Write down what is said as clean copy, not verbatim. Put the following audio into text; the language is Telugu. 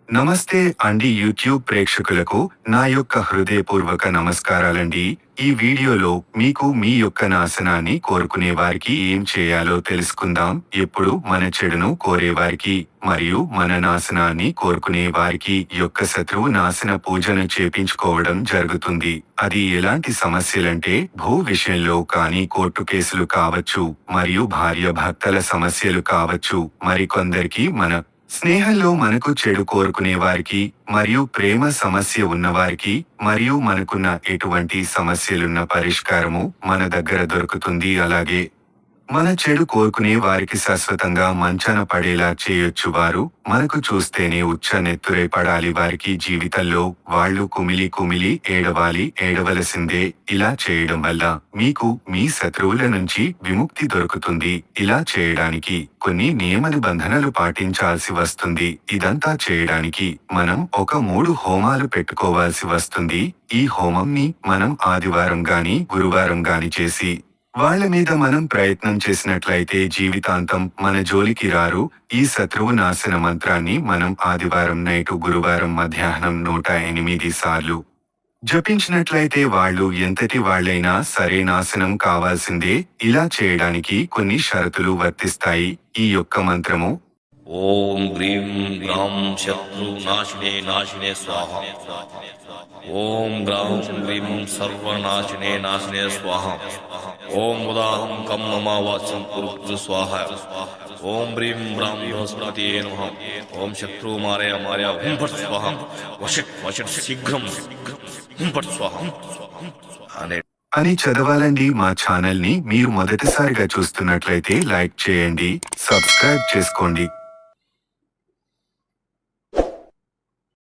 నమస్తే అండి యూట్యూబ్ ప్రేక్షకులకు నా యొక్క హృదయపూర్వక నమస్కారాలండి. ఈ వీడియోలో మీకు మీ యొక్క నాశనాన్ని కోరుకునే వారికి ఏం చేయాలో తెలుసుకుందాం. ఎప్పుడు మన చెడును కోరేవారికి మరియు మన నాశనాన్ని కోరుకునే వారికి యొక్క శత్రువు నాశన పూజను చేపించుకోవడం జరుగుతుంది. అది ఎలాంటి సమస్యలంటే భూ విషయంలో కానీ కోర్టు కేసులు కావచ్చు, మరియు భార్య భర్తల సమస్యలు కావచ్చు, మరికొందరికి మన స్నేహంలో మనకు చెడు కోరుకునే వారికి మరియు ప్రేమ సమస్య ఉన్నవారికి మరియు మనకున్న ఎటువంటి సమస్యలున్న పరిష్కారము మన దగ్గర దొరుకుతుంది. అలాగే మన చెడు కోరుకునే వారికి శాశ్వతంగా మంచాన పడేలా చేయొచ్చు. వారు మనకు చూస్తేనే ఉచ్చ నెత్తురే పడాలి. వారికి జీవితంలో వాళ్ళు కుమిలి కుమిలి ఏడవలసిందే. ఇలా చేయడం వల్ల మీకు మీ శత్రువుల నుంచి విముక్తి దొరుకుతుంది. ఇలా చేయడానికి కొన్ని నియమ నిబంధనలు పాటించాల్సి వస్తుంది. ఇదంతా చేయడానికి మనం ఒక 3 హోమాలు పెట్టుకోవాల్సి వస్తుంది. ఈ హోమంని మనం ఆదివారం గాని గురువారం గాని చేసి వాళ్ళ మీద మనం ప్రయత్నం చేసినట్లయితే జీవితాంతం మన జోలికి రారు. ఈ శత్రువు నాశన మంత్రాన్ని మనం ఆదివారం నైటు గురువారం మధ్యాహ్నం 108 సార్లు జపించినట్లయితే వాళ్ళు ఎంతటి వాళ్ళైనా సరే నాశనం కావాల్సిందే. ఇలా చేయడానికి కొన్ని షరతులు వర్తిస్తాయి. ఈ యొక్క మంత్రము ఓం గ్రీం గ్రాం శత్రు నాశినే నాశినే స్వాహ. ఓం గ్రాం గ్రీం సర్వనాశినే నాశినే స్వాహ. ఓం ఉదాహం కం మమ వాచ్యం కురు స్వాహ. ఓం హ్రీం బ్రాం బృహస్పతియే నమః. ఓం శత్రు మారయ మారయ హ్రీం ఫట్ స్వాహ. వషట్ వషట్ శీఘ్రం హ్రీం ఫట్ స్వాహ అని చదవాలండి. మా ఛానల్ ని మీరు మొదటిసారిగా చూస్తున్నట్లయితే లైక్ చేయండి, సబ్స్క్రైబ్ చేసుకోండి.